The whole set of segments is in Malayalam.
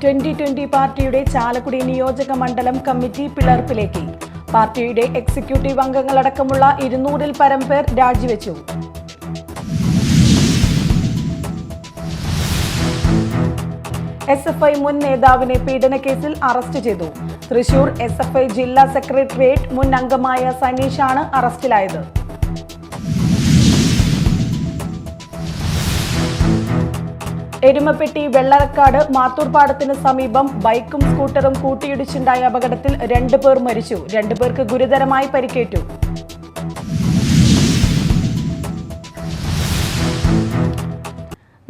2020 പാർട്ടിയുടെ ചാലക്കുടി നിയോജക മണ്ഡലം കമ്മിറ്റി പിളർപ്പിലേക്ക്. പാർട്ടിയുടെ എക്സിക്യൂട്ടീവ് അംഗങ്ങളടക്കമുള്ള 200-ൽ പരം പേർ രാജിവെച്ചു. SFI മുൻ നേതാവിനെ പീഡനക്കേസിൽ അറസ്റ്റ് ചെയ്തു. തൃശൂർ SFI ജില്ലാ സെക്രട്ടേറിയറ്റ് മുൻ അംഗമായ സനീഷാണ് അറസ്റ്റിലായത്. എരുമപ്പെട്ടി വെള്ളറക്കാട് മാത്തൂർപാടത്തിന് സമീപം ബൈക്കും സ്കൂട്ടറും കൂട്ടിയിടിച്ചുണ്ടായ അപകടത്തിൽ 2 പേർ മരിച്ചു. 2 പേർക്ക് ഗുരുതരമായി പരിക്കേറ്റു.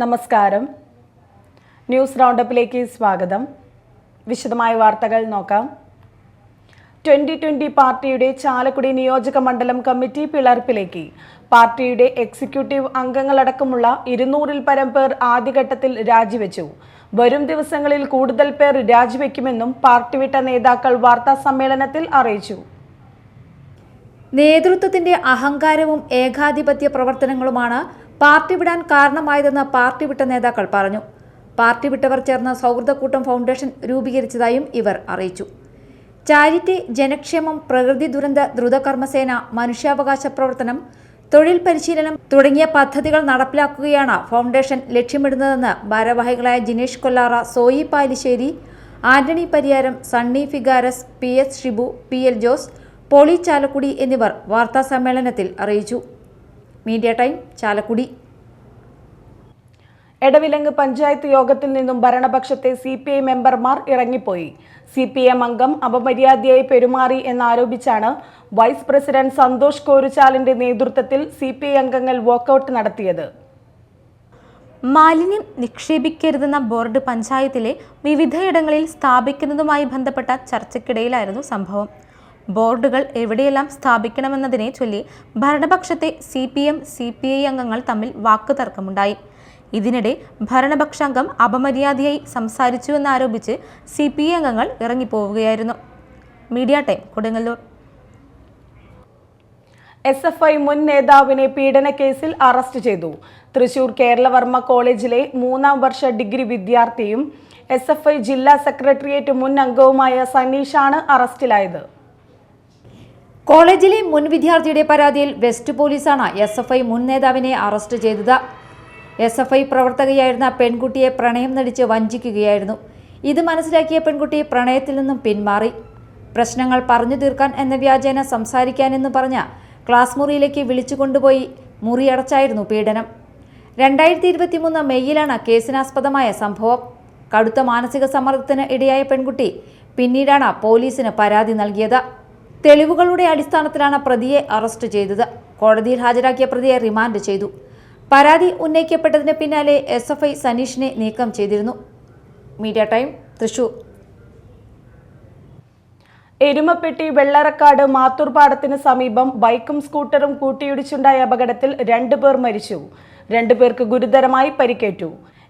നമസ്കാരം. ന്യൂസ് റൗണ്ടപ്പിലേക്ക് സ്വാഗതം. വിശദമായ വാർത്തകൾ നോക്കാം. 2020 പാർട്ടിയുടെ ചാലക്കുടി നിയോജക മണ്ഡലം കമ്മിറ്റി പിളർപ്പിലേക്ക്. പാർട്ടിയുടെ എക്സിക്യൂട്ടീവ് അംഗങ്ങളടക്കമുള്ള 200-ൽ പരം പേർ ആദ്യഘട്ടത്തിൽ രാജിവെച്ചു. വരും ദിവസങ്ങളിൽ കൂടുതൽ പേർ രാജിവെക്കുമെന്നും പാർട്ടി വിട്ട നേതാക്കൾ വാർത്താ സമ്മേളനത്തിൽ അറിയിച്ചു. നേതൃത്വത്തിന്റെ അഹങ്കാരവും ഏകാധിപത്യ പ്രവർത്തനങ്ങളുമാണ് പാർട്ടി വിടാൻ കാരണമായതെന്ന് പാർട്ടി വിട്ട നേതാക്കൾ പറഞ്ഞു. പാർട്ടി വിട്ടവർ ചേർന്ന് സൗഹൃദക്കൂട്ടം ഫൗണ്ടേഷൻ രൂപീകരിച്ചതായും ഇവർ അറിയിച്ചു. ചാരിറ്റി, ജനക്ഷേമം, പ്രകൃതി ദുരന്ത ദ്രുതകർമ്മസേന, മനുഷ്യാവകാശ പ്രവർത്തനം, തൊഴിൽ പരിശീലനം തുടങ്ങിയ പദ്ധതികൾ നടപ്പിലാക്കുകയാണ് ഫൗണ്ടേഷൻ ലക്ഷ്യമിടുന്നതെന്ന് ഭാരവാഹികളായ Jinesh Kollara, Soyi Palissery, Antony Pariyaram, Sunny Figaras, PS Shibu, PL Jose, Poly Chalakudy എന്നിവർ വാർത്താ സമ്മേളനത്തിൽ അറിയിച്ചു. Media Time, Chalakudy. എടവിലങ്ങ് പഞ്ചായത്ത് യോഗത്തിൽ നിന്നും ഭരണപക്ഷത്തെ CPI മെമ്പർമാർ ഇറങ്ങിപ്പോയി. CPM അംഗം അപമര്യാദയായി പെരുമാറി എന്നാരോപിച്ചാണ് വൈസ് പ്രസിഡന്റ് സന്തോഷ് കോരുച്ചാലിന്റെ നേതൃത്വത്തിൽ CPI അംഗങ്ങൾ വാക്കൌട്ട് നടത്തിയത്. മാലിന്യം നിക്ഷേപിക്കരുതെന്ന ബോർഡ് പഞ്ചായത്തിലെ വിവിധയിടങ്ങളിൽ സ്ഥാപിക്കുന്നതുമായി ബന്ധപ്പെട്ട ചർച്ചയ്ക്കിടയിലായിരുന്നു സംഭവം. ബോർഡുകൾ എവിടെയെല്ലാം സ്ഥാപിക്കണമെന്നതിനെ ചൊല്ലി ഭരണപക്ഷത്തെ CPM, CPI അംഗങ്ങൾ തമ്മിൽ വാക്കുതർക്കമുണ്ടായി. ഇതിനിടെ ഭരണപക്ഷാംഗം അപമര്യാദയായി സംസാരിച്ചുവെന്നാരോപിച്ച് CPI അംഗങ്ങൾ ഇറങ്ങിപ്പോവുകയായിരുന്നു. Media Time, Kodungallur. SFI മുൻ നേതാവിനെ പീഡനക്കേസിൽ അറസ്റ്റ് ചെയ്തു. തൃശൂർ കേരളവർമ്മ കോളേജിലെ 3-ാം വർഷ ഡിഗ്രി വിദ്യാർത്ഥിയും SFI ജില്ലാ സെക്രട്ടേറിയറ്റ് മുൻ അംഗവുമായ സനീഷാണ് അറസ്റ്റിലായത്. കോളേജിലെ മുൻ വിദ്യാർത്ഥിയുടെ പരാതിയിൽ വെസ്റ്റ് പോലീസാണ് SFI മുൻ നേതാവിനെ അറസ്റ്റ് ചെയ്തത്. SFI പ്രവർത്തകയായിരുന്ന പെൺകുട്ടിയെ പ്രണയം നടിച്ച് വഞ്ചിക്കുകയായിരുന്നു. ഇത് മനസ്സിലാക്കിയ പെൺകുട്ടി പ്രണയത്തിൽ നിന്നും പിന്മാറി. പ്രശ്നങ്ങൾ പറഞ്ഞു തീർക്കാൻ എന്ന വ്യാജേന സംസാരിക്കാനെന്ന് പറഞ്ഞ ക്ലാസ് മുറിയിലേക്ക് വിളിച്ചു കൊണ്ടുപോയി മുറിയടച്ചായിരുന്നു പീഡനം. 2023 മെയ്യിലാണ് കേസിനാസ്പദമായ സംഭവം. കടുത്ത മാനസിക സമ്മർദ്ദത്തിന് ഇടയായ പെൺകുട്ടി പിന്നീടാണ് പോലീസിന് പരാതി നൽകിയത്. തെളിവുകളുടെ അടിസ്ഥാനത്തിലാണ് പ്രതിയെ അറസ്റ്റ് ചെയ്തത്. കോടതിയിൽ ഹാജരാക്കിയ പ്രതിയെ റിമാൻഡ് ചെയ്തു. പരാതി ഉന്നയിക്കപ്പെട്ടതിന് പിന്നാലെ SFI സനീഷിനെ നീക്കം ചെയ്തിരുന്നു. Media Time, Thrissur. എരുമപ്പെട്ടി വെള്ളറക്കാട് മാത്തൂർപാടത്തിന് സമീപം ബൈക്കും സ്കൂട്ടറും കൂട്ടിയിടിച്ചുണ്ടായ അപകടത്തിൽ 2 പേർ മരിച്ചു. 2 പേർക്ക് ഗുരുതരമായി പരിക്കേറ്റു.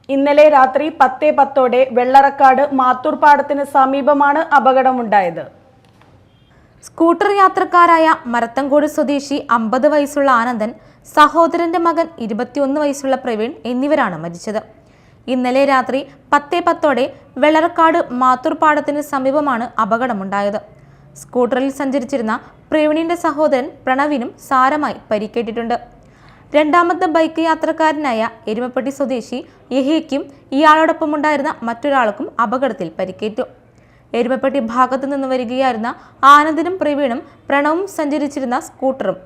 ഇന്നലെ രാത്രി 10:10 വെള്ളറക്കാട് മാത്തൂർപാടത്തിന് സമീപമാണ് അപകടമുണ്ടായത്. സ്കൂട്ടർ യാത്രക്കാരായ മരത്തങ്കോട് സ്വദേശി 50 വയസ്സുള്ള ആനന്ദൻ, സഹോദരന്റെ മകൻ 21 വയസ്സുള്ള പ്രവീൺ എന്നിവരാണ് മരിച്ചത്. ഇന്നലെ രാത്രി 10:10 വെള്ളറക്കാട് മാത്തൂർപാടത്തിന് സമീപമാണ് അപകടമുണ്ടായത്. സ്കൂട്ടറിൽ സഞ്ചരിച്ചിരുന്ന പ്രവീണിന്റെ സഹോദരൻ പ്രണവിനും സാരമായി പരിക്കേറ്റിട്ടുണ്ട്. രണ്ടാമത്തെ ബൈക്ക് യാത്രക്കാരനായ എരുമപ്പെട്ടി സ്വദേശി യഹിയയ്ക്കും ഇയാളോടൊപ്പമുണ്ടായിരുന്ന മറ്റൊരാൾക്കും അപകടത്തിൽ പരിക്കേറ്റു. എരുമപ്പെട്ടി ഭാഗത്തു നിന്ന് വരികയായിരുന്ന ആനന്ദനും പ്രവീണും പ്രണവും സഞ്ചരിച്ചിരുന്ന സ്കൂട്ടറും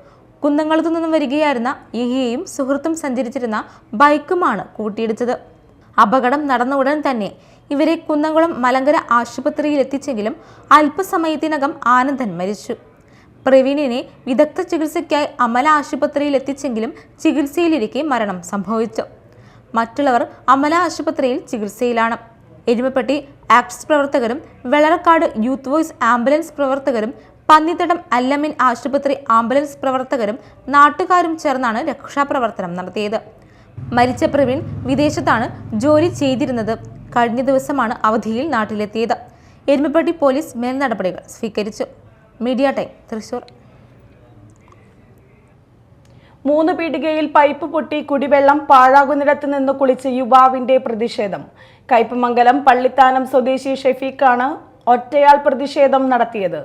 കുന്നംകുളത്തു നിന്നും വരികയായിരുന്ന യഹിയയും സുഹൃത്തും സഞ്ചരിച്ചിരുന്ന ബൈക്കുമാണ് കൂട്ടിയിടിച്ചത്. അപകടം നടന്ന ഉടൻ തന്നെ ഇവരെ കുന്നംകുളം മലങ്കര ആശുപത്രിയിൽ എത്തിച്ചെങ്കിലും അല്പസമയത്തിനകം ആനന്ദൻ മരിച്ചു. പ്രവീണിനെ വിദഗ്ധ ചികിത്സയ്ക്കായി അമല ആശുപത്രിയിൽ എത്തിച്ചെങ്കിലും ചികിത്സയിലിരിക്കെ മരണം സംഭവിച്ചു. മറ്റുള്ളവർ അമല ആശുപത്രിയിൽ ചികിത്സയിലാണ്. എരുമപ്പെട്ടി ആക്ട്സ് പ്രവർത്തകരും വെള്ളറക്കാട് യൂത്ത് വോയ്സ് ആംബുലൻസ് പ്രവർത്തകരും പന്നിത്തടം അല്ലമിൻ ആശുപത്രി ആംബുലൻസ് പ്രവർത്തകരും നാട്ടുകാരും ചേർന്നാണ് രക്ഷാപ്രവർത്തനം നടത്തിയത്. മരിച്ച പ്രവീൺ വിദേശത്താണ് ജോലി ചെയ്തിരുന്നത്. കഴിഞ്ഞ ദിവസമാണ് അവധിയിൽ നാട്ടിലെത്തിയത്. എരുമപ്പെട്ടി പോലീസ് മേൽനടപടികൾ സ്വീകരിച്ചു. Media Time, Thrissur. 3 പീടികയിൽ പൈപ്പ് പൊട്ടി കുടിവെള്ളം പാഴാകുന്നിടത്ത് നിന്ന് കുളിച്ച് യുവാവിന്റെ പ്രതിഷേധം. കയ്പമംഗലം പള്ളിത്താനം സ്വദേശി ഷെഫീഖാണ് ഒറ്റയാൾ പ്രതിഷേധം നടത്തിയത്.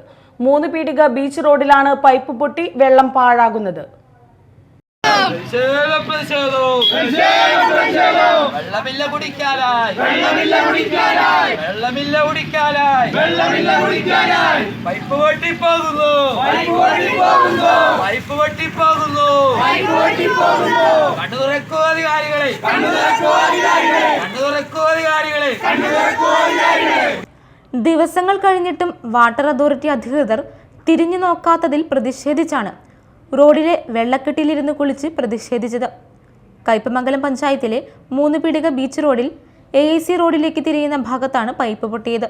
3 പീടിക ബീച്ച് റോഡിലാണ് പൈപ്പ് പൊട്ടി വെള്ളം പാഴാകുന്നത്. വെള്ളമില്ല കുടിക്കാനായി പൈപ്പ് പൊട്ടിപ്പോകുന്നു കണ്ണുതുറക്കൂ അധികാരികളെ. ദിവസങ്ങൾ കഴിഞ്ഞിട്ടും വാട്ടർ അതോറിറ്റി അധികൃതർ തിരിഞ്ഞു നോക്കാത്തതിൽ പ്രതിഷേധിച്ചാണ് റോഡിലെ വെള്ളക്കെട്ടിലിരുന്ന് കുളിച്ച് പ്രതിഷേധിച്ചത്. കയ്പമംഗലം പഞ്ചായത്തിലെ 3 പീടിക ബീച്ച് റോഡിൽ AIC റോഡിലേക്ക് തിരിയുന്ന ഭാഗത്താണ് പൈപ്പ് പൊട്ടിയത്.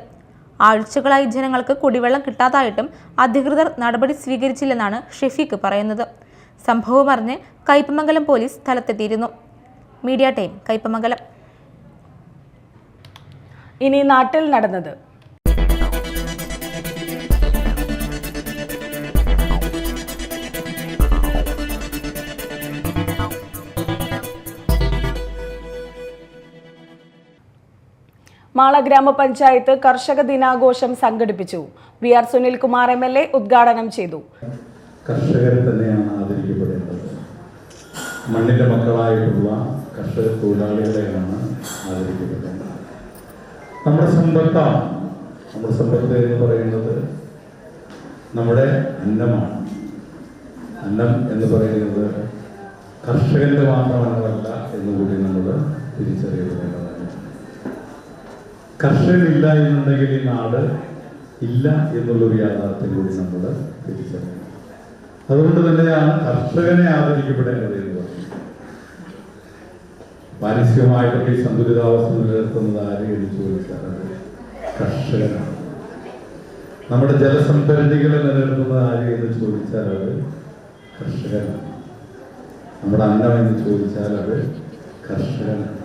ആഴ്ചകളായി ജനങ്ങൾക്ക് കുടിവെള്ളം കിട്ടാതായിട്ടും അധികൃതർ നടപടി സ്വീകരിച്ചില്ലെന്നാണ് ഷെഫീഖ് പറയുന്നത്. സംഭവം അറിഞ്ഞ് കയ്പമംഗലം പോലീസ് സ്ഥലത്തെത്തിയിരുന്നു. Media Time Kaipamangalam. ഇനി നാട്ടിൽ നടന്നത്. മാള ഗ്രാമപഞ്ചായത്ത് കർഷക ദിനാഘോഷം സംഘടിപ്പിച്ചു. VR സുനിൽകുമാർ MLA ഉദ്ഘാടനം ചെയ്തു. കർഷകരെ തന്നെയാണ് ആദരിക്കപ്പെടേണ്ടത്. മണ്ണിന്റെ മക്കളായിട്ടുള്ള കർഷക തൊഴിലാളികളെയാണ് ആദരിക്കപ്പെടേണ്ടത്. നമ്മുടെ സമ്പത്താണ്. നമ്മുടെ സമ്പത്ത് എന്ന് പറയുന്നത് നമ്മുടെ അന്നമാണ്. അന്നം എന്ന് പറയുന്നത് കർഷകന്റെ മാത്രം അന്നമല്ല എന്നുകൂടി നമ്മൾ തിരിച്ചറിയപ്പെടേണ്ടതാണ്. കർഷകരില്ല എന്നുണ്ടെങ്കിൽ ഈ നാട് ഇല്ല എന്നുള്ളൊരു യാഥാർത്ഥ്യം കൂടി നമ്മൾ തിരിച്ചറിയണം. അതുകൊണ്ട് തന്നെയാണ് കർഷകനെ ആദരിക്കപ്പെടേണ്ടത് എന്ന് പറയുന്നത്. പാരിസ്ഥിതികമായിട്ടൊക്കെ ഈ സന്തുലിതാവസ്ഥ നിലനിർത്തുന്നത് ആര് എന്ന് ചോദിച്ചാൽ അത് കർഷകനാണ്. നമ്മുടെ ജലസംഭരണികളെ നിലനിർത്തുന്നത് ആര് എന്ന് ചോദിച്ചാൽ അത് കർഷകനാണ്. നമ്മുടെ അന്നം എന്ന് ചോദിച്ചാൽ അത് കർഷകനാണ്.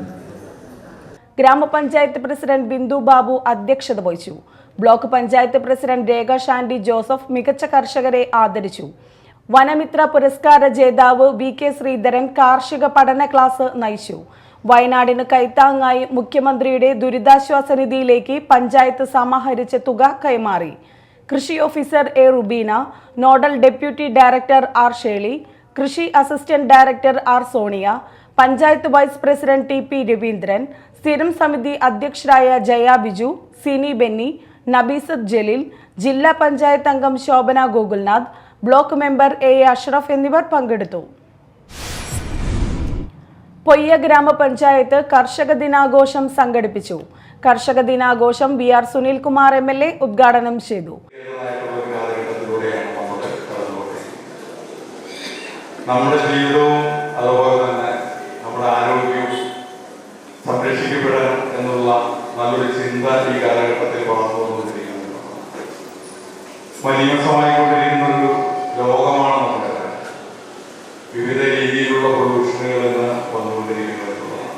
ഗ്രാമപഞ്ചായത്ത് പ്രസിഡന്റ് ബിന്ദു ബാബു അധ്യക്ഷത വഹിച്ചു. ബ്ലോക്ക് പഞ്ചായത്ത് പ്രസിഡന്റ് രേഖ ഷാൻഡി ജോസഫ് മികച്ച കർഷകരെ ആദരിച്ചു. വനമിത്ര പുരസ്കാര ജേതാവ് VK ശ്രീധരൻ കാർഷിക പഠന ക്ലാസ് നയിച്ചു. വയനാടിന് കൈത്താങ്ങായി മുഖ്യമന്ത്രിയുടെ ദുരിതാശ്വാസ നിധിയിലേക്ക് പഞ്ചായത്ത് സമാഹരിച്ച തുക കൈമാറി. കൃഷി officer A Rubeena, nodal deputy director R Sheli, കൃഷി assistant director R Soniya, panchayat vice president TP Raveendran, സ്ഥിരം സമിതി അധ്യക്ഷരായ ജയ ബിജു, സിനി ബെന്നി, നബീസത്ത് ജലീൽ, ജില്ലാ പഞ്ചായത്ത് അംഗം Shobhana Gokulnath, block member A Ashraf എന്നിവർ പങ്കെടുത്തു. പൊയ്യ ഗ്രാമപഞ്ചായത്ത് കർഷക ദിനാഘോഷം സംഘടിപ്പിച്ചു. കർഷക ദിനാഘോഷം VR സുനിൽകുമാർ MLA ഉദ്ഘാടനം ചെയ്തു. നമ്മുടെ ജീവിതവും അതുപോലെ തന്നെ നമ്മുടെ ആരോഗ്യവും സംരക്ഷിക്കപ്പെടണം എന്നുള്ള നല്ലൊരു ചിന്ത ഈ കാലഘട്ടത്തിൽ വളർന്നു വന്നുകൊണ്ടിരിക്കുന്നു. മലീമസമായിക്കൊണ്ടിരിക്കുന്ന ഒരു ലോകമാണ് നമ്മുടെ. വിവിധ രീതിയിലുള്ള പൊല്യൂഷനുകൾ ഇന്ന് വന്നുകൊണ്ടിരിക്കുന്നതാണ്.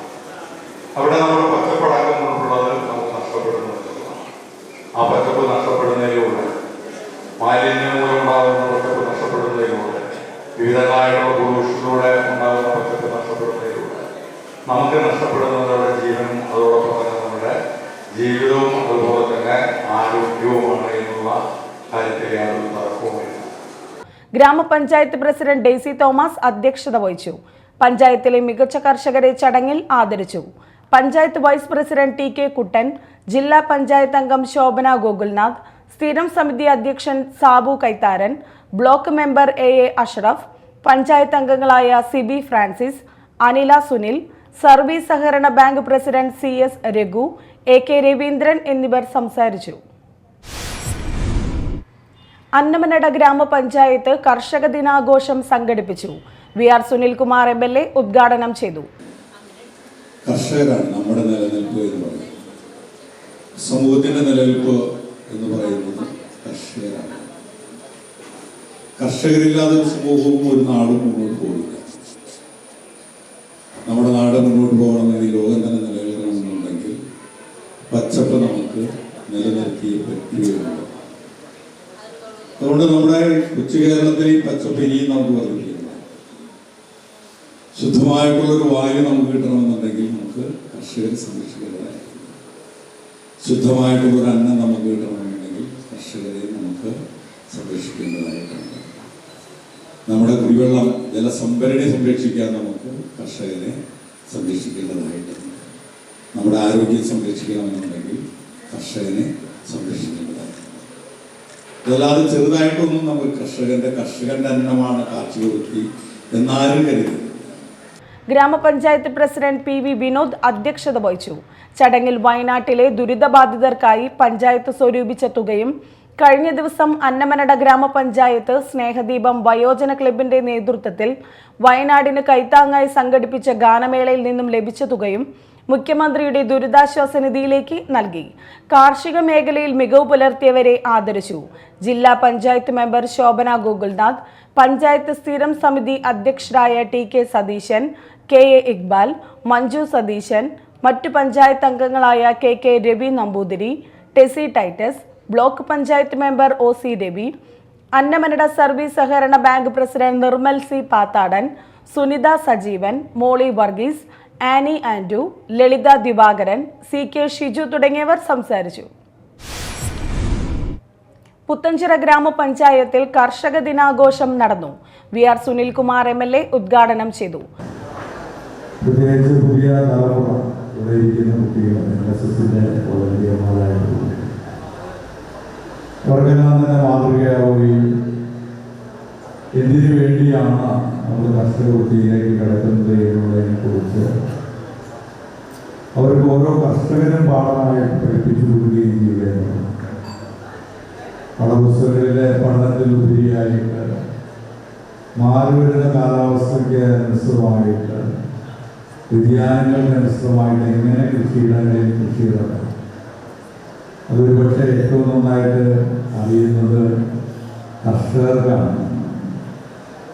അവിടെ നമ്മുടെ പച്ചപ്പടക്കം കൊണ്ടുള്ളത് നമുക്ക് നഷ്ടപ്പെടുന്നതാണ്. ആ പച്ചപ്പ് നഷ്ടപ്പെടുന്നതിലൂടെ, മാലിന്യം മൂലമുണ്ടാകുന്ന പച്ചപ്പ് നഷ്ടപ്പെടുന്നതിലൂടെ, വിവിധങ്ങളായിട്ടുള്ള പൊല്യൂഷനിലൂടെ ഉണ്ടാകുന്ന പച്ചപ്പ് നഷ്ടപ്പെടുന്നതിലൂടെ നമുക്ക് നഷ്ടപ്പെടുന്നവരുടെ ജീവനും അതോടൊപ്പം തന്നെ നമ്മുടെ ജീവിതവും അതുപോലെ തന്നെ ആരോഗ്യവുമാണ് എന്നുള്ള കാര്യത്തിൽ യാതൊരു തർക്കവുമില്ല. ഗ്രാമപഞ്ചായത്ത് പ്രസിഡന്റ് ഡെയ്സി തോമസ് അധ്യക്ഷത വഹിച്ചു. പഞ്ചായത്തിലെ മികച്ച കർഷകരെ ചടങ്ങിൽ ആദരിച്ചു. പഞ്ചായത്ത് വൈസ് പ്രസിഡന്റ് TK കുട്ടൻ, ജില്ലാ പഞ്ചായത്ത് അംഗം ശോഭന ഗോകുൽനാഥ്, സ്ഥിരം സമിതി അധ്യക്ഷൻ Sabu Kaitharan, block member A Ashraf, panchayat അംഗങ്ങളായ സിബി ഫ്രാൻസിസ്, അനില സുനിൽ, സർവീസ് സഹകരണ bank president CS Raghu, AK Raveendran എന്നിവർ സംസാരിച്ചു. അന്നമനട ഗ്രാമപഞ്ചായത്ത് കർഷക ദിനാഘോഷം സംഘടിപ്പിച്ചു. VR സുനിൽകുമാർ MLA ഉദ്ഘാടനം ചെയ്തു. കർഷകരാണ് നമ്മുടെ നിലനിൽപ്പ് എന്ന് പറയുന്നത്. സമൂഹത്തിന്റെ നിലനിൽപ്പ് എന്ന് പറയുന്നത് കർഷകരാണ്. കർഷകരില്ലാതെ ഒരു സമൂഹവും ഒരു നാടും മുന്നോട്ട് പോകില്ല. നമ്മുടെ നാട് മുന്നോട്ട് പോകണമെങ്കിൽ, ലോകം തന്നെ നിലനിൽക്കണമെന്നുണ്ടെങ്കിൽ പച്ചപ്പ് നമുക്ക് നിലനിർത്തിയേ പറ്റുകയുള്ളൂ. അതുകൊണ്ട് നമ്മുടെ കൊച്ചു കേരളത്തിൽ ഈ പച്ചപ്പ് ഇനിയും നമുക്ക് വർദ്ധിപ്പിക്കണം. ശുദ്ധമായിട്ടുള്ളൊരു വായു നമുക്ക് കിട്ടണമെന്നുണ്ടെങ്കിൽ നമുക്ക് കർഷകരെ സംരക്ഷിക്കേണ്ടതായിരിക്കും. ശുദ്ധമായിട്ടുള്ളൊരു അന്നം നമുക്ക് കിട്ടണമെന്നുണ്ടെങ്കിൽ കർഷകരെ നമുക്ക് സംരക്ഷിക്കേണ്ടതായിട്ടുണ്ട്. നമ്മുടെ കുടിവെള്ളം ജലസംഭരണി സംരക്ഷിക്കാൻ നമുക്ക് കർഷകരെ സംരക്ഷിക്കേണ്ടതായിട്ടുണ്ട്. നമ്മുടെ ആരോഗ്യം സംരക്ഷിക്കണമെന്നുണ്ടെങ്കിൽ കർഷകനെ സംരക്ഷിക്കേണ്ടതായിട്ടുണ്ട്. അതല്ലാതെ ചെറുതായിട്ടൊന്നും നമുക്ക് കർഷകന്റെ അന്നമാണ് കാർഷികവൃത്തി എന്നാരും കരുതരുത്. ഗ്രാമപഞ്ചായത്ത് പ്രസിഡന്റ് പി വി വിനോദ് അധ്യക്ഷത വഹിച്ചു. ചടങ്ങിൽ വയനാട്ടിലെ ദുരിതബാധിതർക്കായി പഞ്ചായത്ത് സ്വരൂപിച്ച തുകയും കഴിഞ്ഞ ദിവസം അന്നമനട ഗ്രാമപഞ്ചായത്ത് സ്നേഹദീപം വയോജന ക്ലബിന്റെ നേതൃത്വത്തിൽ വയനാടിന് കൈത്താങ്ങായി സംഘടിപ്പിച്ച ഗാനമേളയിൽ നിന്നും ലഭിച്ച തുകയും മുഖ്യമന്ത്രിയുടെ ദുരിതാശ്വാസ നിധിയിലേക്ക് നൽകി. കാർഷിക മേഖലയിൽ മികവ് പുലർത്തിയവരെ ആദരിച്ചു. ജില്ലാ പഞ്ചായത്ത് മെമ്പർ ശോഭന ഗോകുൽനാഥ്, പഞ്ചായത്ത് സ്ഥിരം സമിതി അധ്യക്ഷരായ T K Satheesan, K A Iqbal, Manju Satheesan, മറ്റു പഞ്ചായത്ത് അംഗങ്ങളായ K K Ravi Namboothiri, Tessy Titus, block panchayat member O C Ravi, Annamanada service സഹകരണ bank president Nirmal C Pathadan, Sunitha Sajeevan, Molly Varghese, Annie Andrew, Lalitha Divakaran, C K Shiju തുടങ്ങിയവർ സംസാരിച്ചു. പുത്തഞ്ചിറ ഗ്രാമപഞ്ചായത്തിൽ കർഷക ദിനാഘോഷം നടന്നു. വി ആർ സുനിൽകുമാർ MLA ഉദ്ഘാടനം ചെയ്തു. പ്രത്യേകിച്ച് പുതിയ തലമുറ ഇവിടെ ഇരിക്കുന്ന കുട്ടികൾ NSSന്റെ വളണ്ടിയർമാരായിരുന്നു. അവർക്കെല്ലാം തന്നെ മാതൃകയാവുകയും എന്തിനു വേണ്ടിയാണ് നമ്മൾ കർഷക വൃത്തിയിലേക്ക് കിടക്കുന്നത് എന്നുള്ളതിനെ കുറിച്ച് അവർക്ക് ഓരോ കർഷകരും പാഠമായിട്ട് പഠിപ്പിച്ചു കൊടുക്കുകയും ചെയ്യുകയാണ്. പാഠപുസ്തകങ്ങളിലെ പഠനത്തിൽ ഉപരിയായിട്ട് മാറിവരുന്ന കാലാവസ്ഥയ്ക്ക് അനുസൃതമായിട്ട് വ്യതിയാനങ്ങൾക്ക് അനുസൃതമായിട്ട് എങ്ങനെ കൃഷിയിടങ്ങളിൽ കൃഷി ഇടണം, അതൊരു പക്ഷേ ഏറ്റവും നന്നായിട്ട് അറിയുന്നത് കർഷകർക്കാണ്,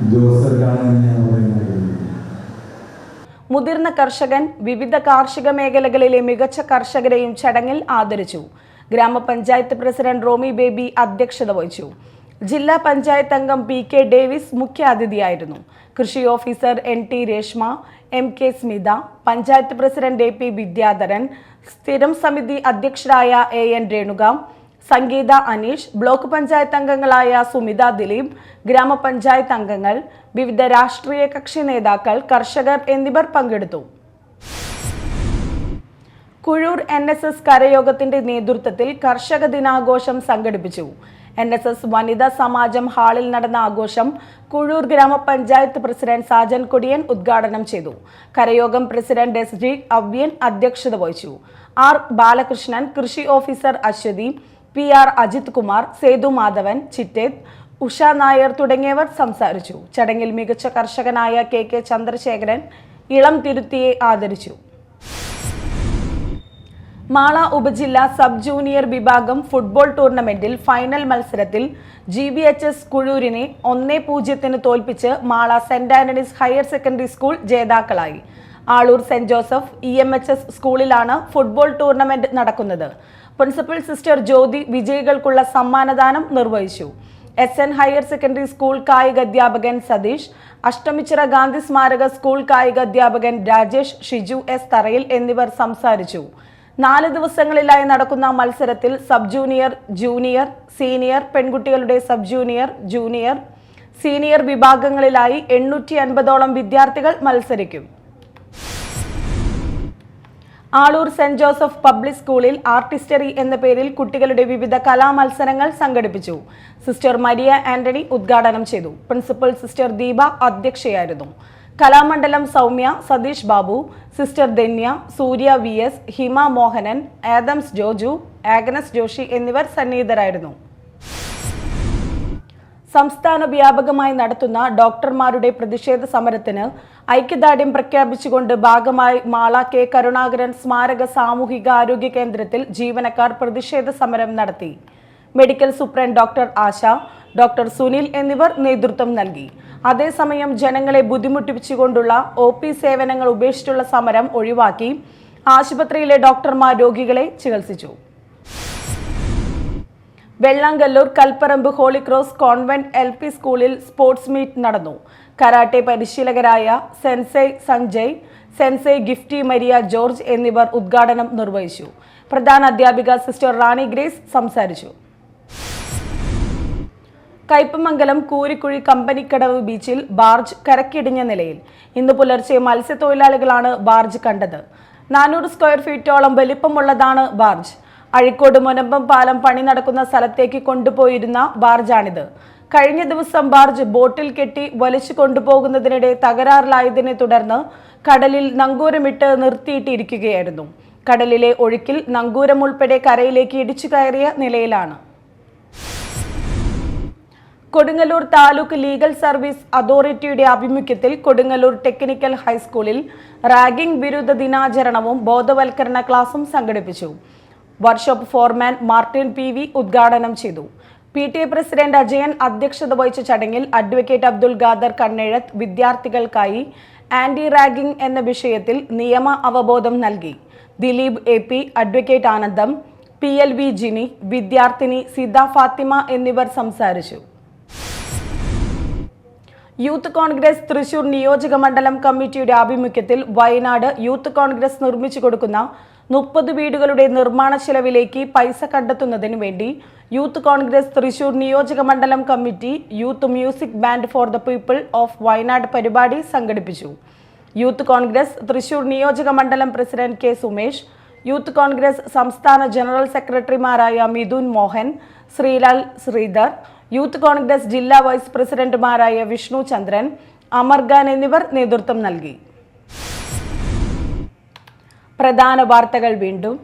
ഉദ്യോഗസ്ഥർക്കാണ് എന്ന് ഞാൻ പറയുന്നത്. മുതിർന്ന കർഷകൻ വിവിധ കാർഷിക മേഖലകളിലെ മികച്ച കർഷകരെയും ചടങ്ങിൽ ആദരിച്ചു. ഗ്രാമപഞ്ചായത്ത് പ്രസിഡന്റ് റോമി ബേബി അധ്യക്ഷത വഹിച്ചു. ജില്ലാ പഞ്ചായത്ത് അംഗം PK ഡേവിസ് മുഖ്യാതിഥിയായിരുന്നു. കൃഷി officer NT Reshma, MK Smitha, panchayat president AP Vidyadharan, സ്ഥിരം സമിതി അധ്യക്ഷരായ AN രേണുക, സംഗീത അനീഷ്, ബ്ലോക്ക് പഞ്ചായത്ത് അംഗങ്ങളായ സുമിത ദിലീപ്, ഗ്രാമപഞ്ചായത്ത് അംഗങ്ങൾ, വിവിധ രാഷ്ട്രീയ കക്ഷി നേതാക്കൾ, കർഷകർ എന്നിവർ പങ്കെടുത്തു. കുഴൂർ NSS കരയോഗത്തിന്റെ നേതൃത്വത്തിൽ കർഷക ദിനാഘോഷം സംഘടിപ്പിച്ചു. NSS വനിതാ സമാജം ഹാളിൽ നടന്ന ആഘോഷം കുഴൂർ ഗ്രാമപഞ്ചായത്ത് പ്രസിഡന്റ് സാജൻ കൊടിയൻ ഉദ്ഘാടനം ചെയ്തു. കരയോഗം പ്രസിഡന്റ് SG അവ്യൻ അധ്യക്ഷത വഹിച്ചു. R ബാലകൃഷ്ണൻ, കൃഷി ഓഫീസർ അശ്വതി, PR അജിത് കുമാർ, സേതു മാധവൻ, ചിറ്റേത്, ഉഷ നായർ തുടങ്ങിയവർ സംസാരിച്ചു. ചടങ്ങിൽ മികച്ച കർഷകനായ KK ചന്ദ്രശേഖരൻ ഇളം തിരുത്തിയെ ആദരിച്ചു. മാള ഉപജില്ല സബ് ജൂനിയർ വിഭാഗം ഫുട്ബോൾ ടൂർണമെന്റിൽ ഫൈനൽ മത്സരത്തിൽ GVHS കുഴൂരിനെ 1-0 തോൽപ്പിച്ച് Mala saint Antony's higher secondary school ജേതാക്കളായി. ആളൂർ സെന്റ് ജോസഫ് EMHS സ്കൂളിലാണ് ഫുട്ബോൾ ടൂർണമെന്റ് നടക്കുന്നത്. പ്രിൻസിപ്പൽ സിസ്റ്റർ ജ്യോതി വിജയികൾക്കുള്ള സമ്മാനദാനം നിർവഹിച്ചു. SN ഹയർ സെക്കൻഡറി സ്കൂൾ കായിക അധ്യാപകൻ സതീഷ്, അഷ്ടമിച്ചിറ ഗാന്ധി സ്മാരക സ്കൂൾ കായിക അധ്യാപകൻ രാജേഷ്, ഷിജു S തറയിൽ എന്നിവർ സംസാരിച്ചു. 4 ദിവസങ്ങളിലായി നടക്കുന്ന മത്സരത്തിൽ സബ് ജൂനിയർ, ജൂനിയർ, സീനിയർ, പെൺകുട്ടികളുടെ സബ് ജൂനിയർ, ജൂനിയർ, സീനിയർ വിഭാഗങ്ങളിലായി 850ഓളം വിദ്യാർത്ഥികൾ മത്സരിക്കും. ആളൂർ സെന്റ് ജോസഫ് പബ്ലിക് സ്കൂളിൽ ആർട്ടിസ്റ്ററി എന്ന പേരിൽ കുട്ടികളുടെ വിവിധ കലാമത്സരങ്ങൾ സംഘടിപ്പിച്ചു. സിസ്റ്റർ മരിയ ആന്റണി ഉദ്ഘാടനം ചെയ്തു. പ്രിൻസിപ്പൽ സിസ്റ്റർ ദീപ അധ്യക്ഷയായിരുന്നു. Kalamandalam Soumya, Satheesh Babu, sister Dhanya, Surya VS, Hima Mohanan, Adams Joju, Agnes Joshy എന്നിവർ സന്നിഹിതരായിരുന്നു. സംസ്ഥാന വ്യാപകമായി നടത്തുന്ന ഡോക്ടർമാരുടെ പ്രതിഷേധ സമരത്തിന് ഐക്യദാർഢ്യം പ്രഖ്യാപിച്ചുകൊണ്ട് ഭാഗമായി മാള K കരുണാകരൻ സ്മാരക സാമൂഹിക ആരോഗ്യ കേന്ദ്രത്തിൽ ജീവനക്കാർ പ്രതിഷേധ സമരം നടത്തി. മെഡിക്കൽ സൂപ്രണ്ട് ഡോക്ടർ ആശ, ഡോക്ടർ സുനിൽ എന്നിവർ നേതൃത്വം നൽകി. അതേസമയം ജനങ്ങളെ ബുദ്ധിമുട്ടിപ്പിച്ചുകൊണ്ടുള്ള OP സേവനങ്ങൾ ഉപേക്ഷിച്ചുള്ള സമരം ഒഴിവാക്കി ആശുപത്രിയിലെ ഡോക്ടർമാർ രോഗികളെ ചികിത്സിച്ചു. Vellangallur Kalparambu holy cross convent LP സ്കൂളിൽ സ്പോർട്സ് മീറ്റ് നടന്നു. കരാട്ടെ പരിശീലകരായ sensei Sanjay, sensei Gifty Maria George എന്നിവർ ഉദ്ഘാടനം നിർവഹിച്ചു. പ്രധാന അധ്യാപിക സിസ്റ്റർ റാണി ഗ്രേസ് സംസാരിച്ചു. കയ്പമംഗലം കൂരിക്കുഴി കമ്പനിക്കടവ് ബീച്ചിൽ ബാർജ് കരക്കിടിഞ്ഞ നിലയിൽ. ഇന്ന് പുലർച്ചെ മത്സ്യത്തൊഴിലാളികളാണ് ബാർജ് കണ്ടത്. 400 സ്ക്വയർ ഫീറ്റോളം വലിപ്പമുള്ളതാണ് ബാർജ്. അഴിക്കോട് മുനമ്പം പാലം പണി നടക്കുന്ന സ്ഥലത്തേക്ക് കൊണ്ടുപോയിരുന്ന ബാർജാണിത്. കഴിഞ്ഞ ദിവസം ബാർജ് ബോട്ടിൽ കെട്ടി വലിച്ചു കൊണ്ടുപോകുന്നതിനിടെ തകരാറിലായതിനെ തുടർന്ന് കടലിൽ നങ്കൂരമിട്ട് നിർത്തിയിട്ടിരിക്കുകയായിരുന്നു. കടലിലെ ഒഴുക്കിൽ നങ്കൂരം ഉൾപ്പെടെ കരയിലേക്ക് ഇടിച്ചു കയറിയ നിലയിലാണ്. കൊടുങ്ങല്ലൂർ താലൂക്ക് ലീഗൽ സർവീസ് അതോറിറ്റിയുടെ ആഭിമുഖ്യത്തിൽ കൊടുങ്ങല്ലൂർ ടെക്നിക്കൽ ഹൈസ്കൂളിൽ റാഗിംഗ് വിരുദ്ധ ദിനാചരണവും ബോധവൽക്കരണ ക്ലാസും സംഘടിപ്പിച്ചു. വർക്ക്ഷോപ്പ് ഫോർമാൻ മാർട്ടിൻ PV ഉദ്ഘാടനം ചെയ്തു. PTA പ്രസിഡന്റ് അജയൻ അധ്യക്ഷത വഹിച്ച ചടങ്ങിൽ അഡ്വക്കേറ്റ് അബ്ദുൽ ഖാദർ കണ്ണെഴത്ത് വിദ്യാർത്ഥികൾക്കായി ആന്റി റാഗിംഗ് എന്ന വിഷയത്തിൽ നിയമ അവബോധം നൽകി. ദിലീപ് AP, അഡ്വക്കേറ്റ് ആനന്ദം, PLV ജിനി, വിദ്യാർത്ഥിനി സിദ ഫാത്തിമ എന്നിവർ സംസാരിച്ചു. യൂത്ത് കോൺഗ്രസ് തൃശൂർ നിയോജക മണ്ഡലം കമ്മിറ്റിയുടെ ആഭിമുഖ്യത്തിൽ വയനാട് യൂത്ത് കോൺഗ്രസ് നിർമ്മിച്ചു കൊടുക്കുന്ന 30 വീടുകളുടെ നിർമ്മാണ ചെലവിലേക്ക് പൈസ കണ്ടെത്തുന്നതിന് വേണ്ടി യൂത്ത് കോൺഗ്രസ് തൃശൂർ നിയോജക മണ്ഡലം committee youth music band for the people of Wayanad പരിപാടി സംഘടിപ്പിച്ചു. യൂത്ത് കോൺഗ്രസ് തൃശൂർ നിയോജക മണ്ഡലം president K. Sumesh, youth Congress സംസ്ഥാന ജനറൽ സെക്രട്ടറിമാരായ മിഥുൻ മോഹൻ, ശ്രീലാൽ ശ്രീധർ, യൂത്ത് കോൺഗ്രസ് ജില്ലാ വൈസ് പ്രസിഡന്റുമാരായ വിഷ്ണു ചന്ദ്രൻ, അമർഖാൻ എന്നിവർ നേതൃത്വം നൽകി. പ്രധാന വാർത്തകൾ വീണ്ടും.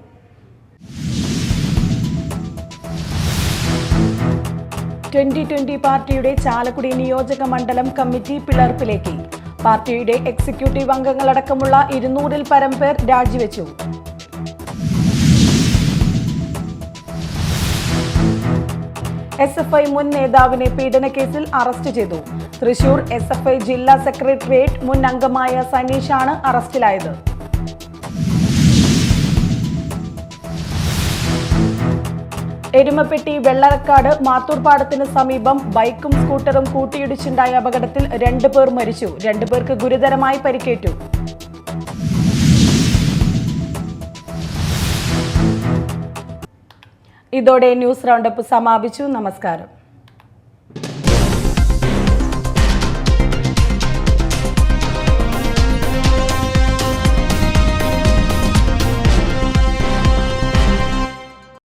ട്വന്റി പാർട്ടിയുടെ ചാലക്കുടി നിയോജക മണ്ഡലം കമ്മിറ്റി പിളർപ്പിലേക്ക്. പാർട്ടിയുടെ എക്സിക്യൂട്ടീവ് അംഗങ്ങളടക്കമുള്ള 200-ൽ പരം പേർ രാജിവെച്ചു. SFI മുൻ നേതാവിനെ പീഡനക്കേസിൽ അറസ്റ്റ് ചെയ്തു. തൃശൂർ SFI ജില്ലാ സെക്രട്ടേറിയറ്റ് മുൻ അംഗമായ സനീഷാണ് അറസ്റ്റിലായത്. എരുമപ്പെട്ടി വെള്ളറക്കാട് മാത്തൂർപാടത്തിന് സമീപം ബൈക്കും സ്കൂട്ടറും കൂട്ടിയിടിച്ചുണ്ടായ അപകടത്തിൽ 2 പേർ മരിച്ചു. 2 പേർക്ക് ഗുരുതരമായി പരിക്കേറ്റു. ഇതോടെ ന്യൂസ് റൗണ്ടപ്പ് സമാപിച്ചു. നമസ്കാരം.